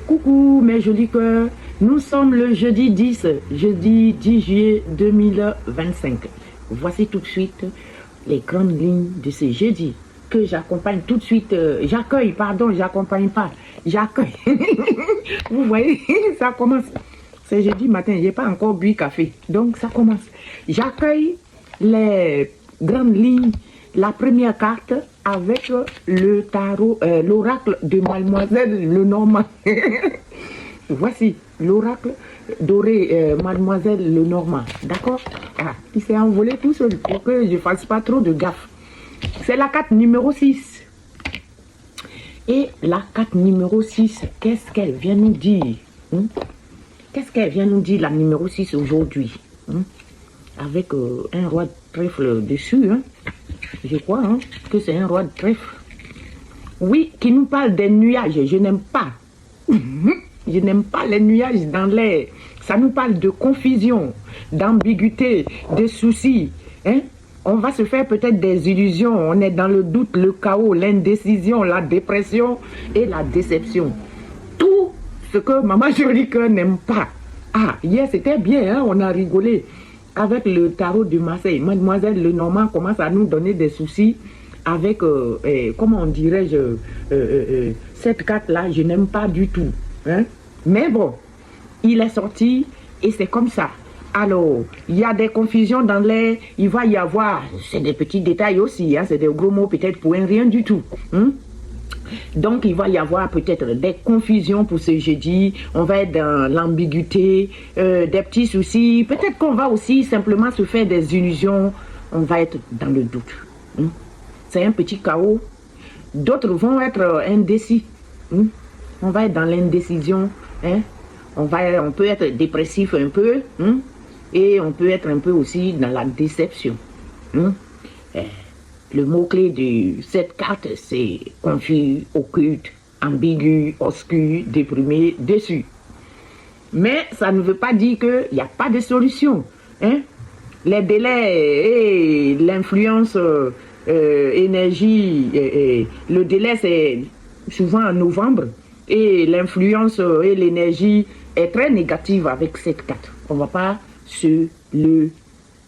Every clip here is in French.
Coucou mes jolis cœurs, nous sommes le jeudi 10 juillet 2025. Voici tout de suite les grandes lignes de ce jeudi que j'accompagne tout de suite, j'accompagne pas, j'accueille. Vous voyez, ça commence. C'est jeudi matin, j'ai pas encore bu café, donc ça commence. J'accueille les grandes lignes, la première carte avec le tarot, l'oracle de Mademoiselle Lenormand. Voici l'oracle doré Mademoiselle Lenormand. D'accord? Ah, il s'est envolé tout seul pour que je ne fasse pas trop de gaffe. C'est la carte numéro 6. Et la carte numéro 6, qu'est-ce qu'elle vient nous dire? Qu'est-ce qu'elle vient nous dire, la numéro 6 aujourd'hui? Avec un roi de trèfle dessus. Je crois que c'est un roi de trèfle. Oui, qui nous parle des nuages. Je n'aime pas. Je n'aime pas les nuages dans l'air. Ça nous parle de confusion, d'ambiguïté, de soucis. On va se faire peut-être des illusions. On est dans le doute, le chaos, l'indécision, la dépression et la déception. Tout ce que Maman Jolie Cœur n'aime pas. Ah, hier c'était bien, on a rigolé. Avec le tarot de Marseille, Mademoiselle Lenormand commence à nous donner des soucis avec, comment on dirait-je, cette carte-là, je n'aime pas du tout. Mais bon, il est sorti et c'est comme ça. Alors, il y a des confusions dans l'air, il va y avoir, c'est des petits détails aussi, c'est des gros mots peut-être pour un rien du tout. Donc, il va y avoir peut-être des confusions pour ce jeudi. On va être dans l'ambiguïté, des petits soucis. Peut-être qu'on va aussi simplement se faire des illusions. On va être dans le doute. C'est un petit chaos. D'autres vont être indécis. On va être dans l'indécision. On peut être dépressif un peu. Et on peut être un peu aussi dans la déception. Le mot-clé de cette carte, c'est confus, occulte, ambigu, obscur, déprimé, déçu. Mais ça ne veut pas dire qu'il n'y a pas de solution. Les délais et l'influence énergie, le délai c'est souvent en novembre et l'influence et l'énergie est très négative avec cette carte. On ne va pas se le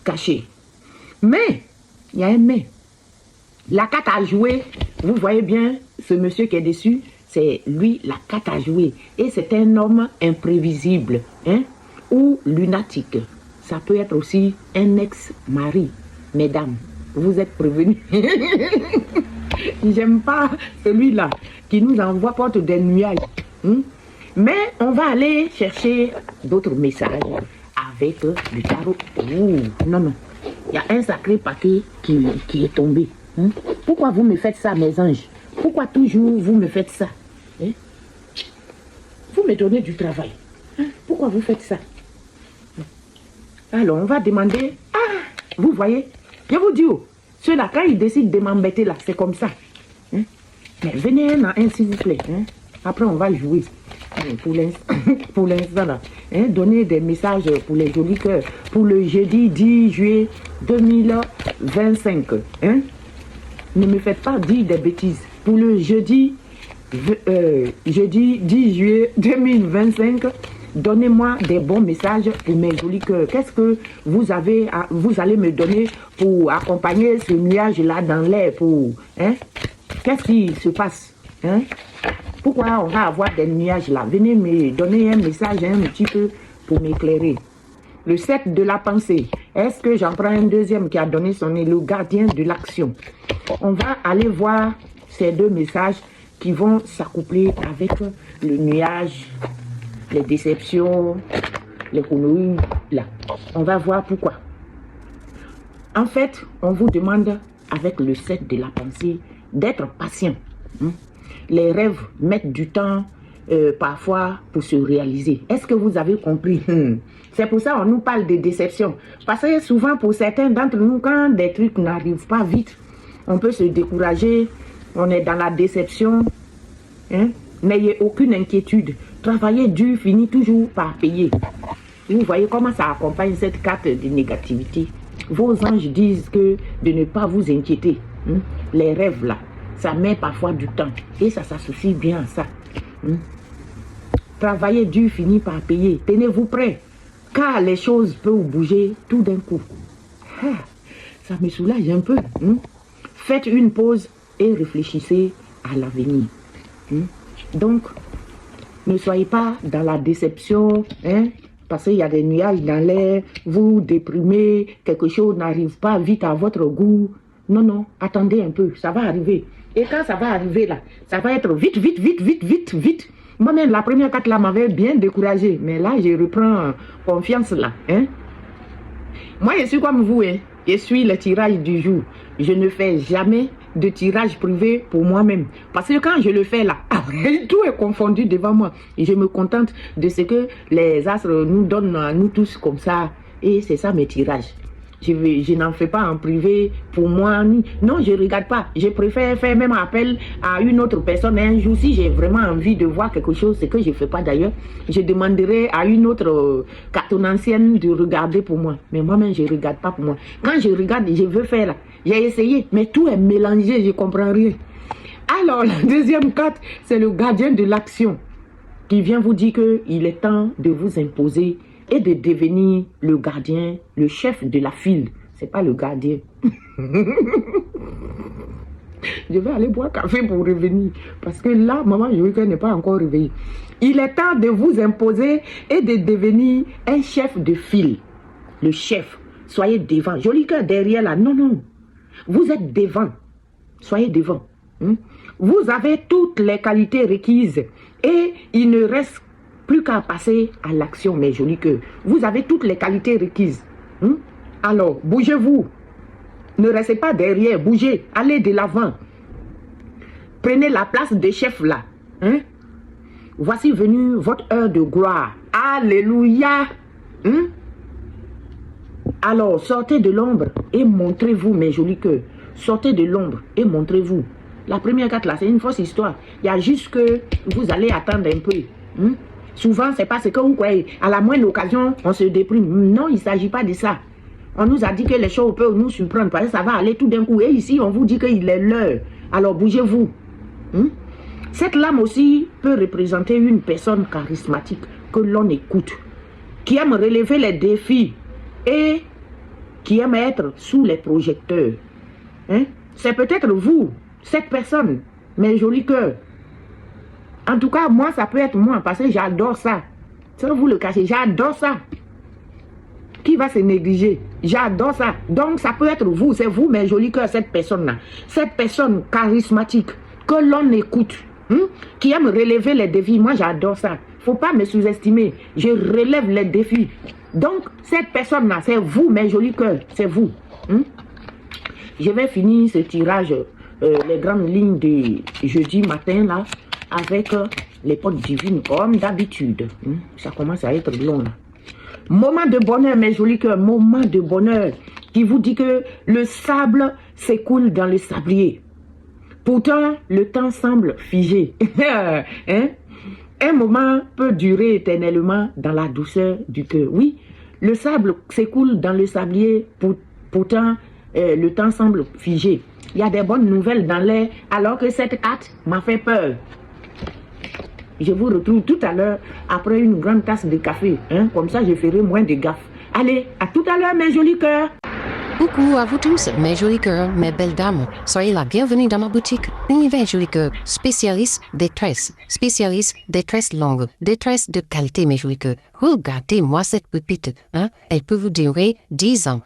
cacher. Mais, il y a un mais. La carte à jouer, vous voyez bien, ce monsieur qui est dessus, c'est lui la carte à jouer. Et c'est un homme imprévisible, ou lunatique. Ça peut être aussi un ex-mari. Mesdames, vous êtes prévenus. J'aime pas celui-là qui nous envoie porte des nuages. Mais on va aller chercher d'autres messages avec le tarot. Non. Il y a un sacré paquet qui est tombé. Pourquoi vous me faites ça, mes anges? Pourquoi toujours vous me faites ça? Vous me donnez du travail. Pourquoi vous faites ça? Alors, on va demander... Ah, vous voyez? Je vous dis, ceux-là, quand ils décident de m'embêter là, c'est comme ça. Mais venez un, s'il vous plaît. Après, on va jouer. Pour l'instant, là. Donner des messages pour les jolis cœurs. Pour le jeudi 10 juillet 2025. Ne me faites pas dire des bêtises. Pour le jeudi 10 juillet 2025, donnez-moi des bons messages pour mes jolis cœurs. Qu'est-ce que vous allez me donner pour accompagner ce nuage-là dans l'air pour... Qu'est-ce qui se passe? Pourquoi on va avoir des nuages là? Venez me donner un message un petit peu pour m'éclairer. Le 7 de la pensée. Est-ce que j'en prends un deuxième qui a donné son nez, le gardien de l'action? On va aller voir ces deux messages qui vont s'accoupler avec le nuage, les déceptions, les conneries, là. On va voir pourquoi. En fait, on vous demande, avec le 7 de la pensée, d'être patient. Les rêves mettent du temps, parfois, pour se réaliser. Est-ce que vous avez compris? C'est pour ça qu'on nous parle de déception. Parce que souvent, pour certains d'entre nous, quand des trucs n'arrivent pas vite, on peut se décourager, on est dans la déception. N'ayez aucune inquiétude. Travailler dur finit toujours par payer. Vous voyez comment ça accompagne cette carte de négativité. Vos anges disent que de ne pas vous inquiéter. Les rêves là, ça met parfois du temps. Et ça s'associe bien à ça. travailler dur finit par payer. Tenez-vous prêts, car les choses peuvent bouger tout d'un coup. Ah, ça me soulage un peu. Faites une pause et réfléchissez à l'avenir. Donc, ne soyez pas dans la déception, parce qu'il y a des nuages dans l'air, vous déprimez, quelque chose n'arrive pas vite à votre goût. Non, non, attendez un peu, ça va arriver. Et quand ça va arriver là, ça va être vite, vite, vite, vite, vite, vite. Moi-même, la première carte là m'avait bien découragé, mais là, je reprends confiance là. Moi, je suis comme vous, je suis le tirage du jour. Je ne fais jamais de tirage privé pour moi-même. Parce que quand je le fais là, après, tout est confondu devant moi. Et je me contente de ce que les astres nous donnent à nous tous comme ça. Et c'est ça mes tirages. Je n'en fais pas en privé pour moi. Non, je ne regarde pas. Je préfère faire même appel à une autre personne. Un jour, si j'ai vraiment envie de voir quelque chose, ce que je ne fais pas d'ailleurs, je demanderai à une autre cartomancienne de regarder pour moi. Mais moi-même, je ne regarde pas pour moi. Quand je regarde, je veux faire là. J'ai essayé, mais tout est mélangé, je ne comprends rien. Alors, la deuxième carte, c'est le gardien de l'action qui vient vous dire qu'il est temps de vous imposer et de devenir le gardien, le chef de la file. Ce n'est pas le gardien. Je vais aller boire café pour revenir. Parce que là, maman Joël n'est pas encore réveillée. Il est temps de vous imposer et de devenir un chef de file. Le chef. Soyez devant. Joli cœur derrière là. Non, non. Vous êtes devant. Soyez devant. Vous avez toutes les qualités requises. Et il ne reste plus qu'à passer à l'action, mes jolis cœurs. Vous avez toutes les qualités requises. Alors, bougez-vous. Ne restez pas derrière, bougez. Allez de l'avant. Prenez la place de chef là. Voici venue votre heure de gloire. Alléluia. Alors, sortez de l'ombre et montrez-vous, mes jolis cœurs. Sortez de l'ombre et montrez-vous. La première carte là, c'est une fausse histoire. Il y a juste que vous allez attendre un peu. Souvent, c'est parce que vous croyez, à la moindre occasion, on se déprime. Non, il ne s'agit pas de ça. On nous a dit que les choses peuvent nous surprendre parce que ça va aller tout d'un coup. Et ici, on vous dit qu'il est l'heure. Alors, bougez-vous. Cette lame aussi peut représenter une personne charismatique que l'on écoute, qui aime relever les défis et qui aime être sous les projecteurs. C'est peut-être vous, cette personne, mes jolis cœurs. En tout cas, moi, ça peut être moi, parce que j'adore ça. Sans vous le cacher, j'adore ça. Qui va se négliger? J'adore ça. Donc, ça peut être vous, c'est vous, mes jolis cœurs, cette personne-là. Cette personne charismatique que l'on écoute, qui aime relever les défis. Moi, j'adore ça. Faut pas me sous-estimer. Je relève les défis. Donc, cette personne-là, c'est vous, mes jolis cœurs, c'est vous. Je vais finir ce tirage, les grandes lignes de jeudi matin, là, avec les potes divines, comme d'habitude. Ça commence à être long, là. Moment de bonheur, mes jolis cœurs, moment de bonheur, qui vous dit que le sable s'écoule dans le sablier. Pourtant, le temps semble figé. Un moment peut durer éternellement dans la douceur du cœur. Oui, le sable s'écoule dans le sablier, pourtant, le temps semble figé. Il y a des bonnes nouvelles dans l'air, alors que cette carte m'a fait peur. Je vous retrouve tout à l'heure après une grande tasse de café. Comme ça, je ferai moins de gaffes. Allez, à tout à l'heure, mes jolis cœurs. Coucou à vous tous, mes jolis cœurs, mes belles dames. Soyez la bienvenue dans ma boutique Univers Joli Cœur, spécialiste des tresses longues, des tresses de qualité, mes jolis cœurs. Regardez-moi cette pépite, Elle peut vous durer 10 ans,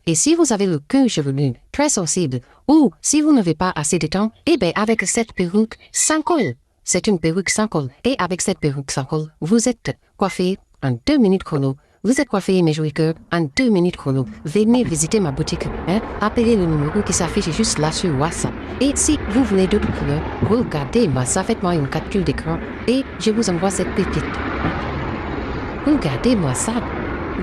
Et si vous avez le cœur chevelu, très sensible, ou si vous n'avez pas assez de temps, eh bien, avec cette perruque sans col. C'est une perruque sans col. Et avec cette perruque sans col, vous êtes coiffé en 2 minutes chrono. Vous êtes coiffé, mes jolis cœurs, en 2 minutes chrono. Venez visiter ma boutique. Appelez le numéro qui s'affiche juste là sur WhatsApp. Et si vous voulez d'autres couleurs, regardez-moi ça, faites-moi une capture d'écran et je vous envoie cette pépite. Regardez-moi ça.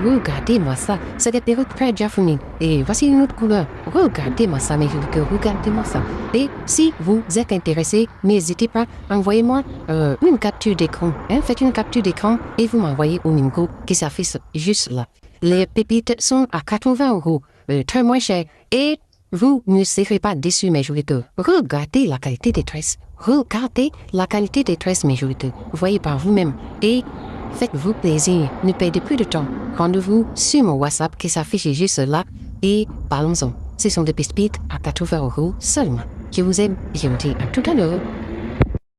Regardez-moi ça. C'est des perruques très déjà fournies. Et voici une autre couleur. Regardez-moi ça, mes jolis cœurs. Regardez-moi ça. Et si vous êtes intéressé, n'hésitez pas, envoyez-moi une capture d'écran. Faites une capture d'écran et vous m'envoyez au numéro qui s'affiche juste là. Les pépites sont à 80 €. Très moins cher. Et Vous ne serez pas déçus, mes jolis cœurs. Regardez la qualité des tresses. Regardez la qualité des tresses, mes jolis cœurs. Voyez par vous-même. Et faites-vous plaisir. Ne perdez plus de temps. Rendez-vous sur mon WhatsApp qui s'affiche juste là. Et parlons-en. Ce sont des pépites à 80 € seulement. Je vous aime. Je vous dis à tout à l'heure.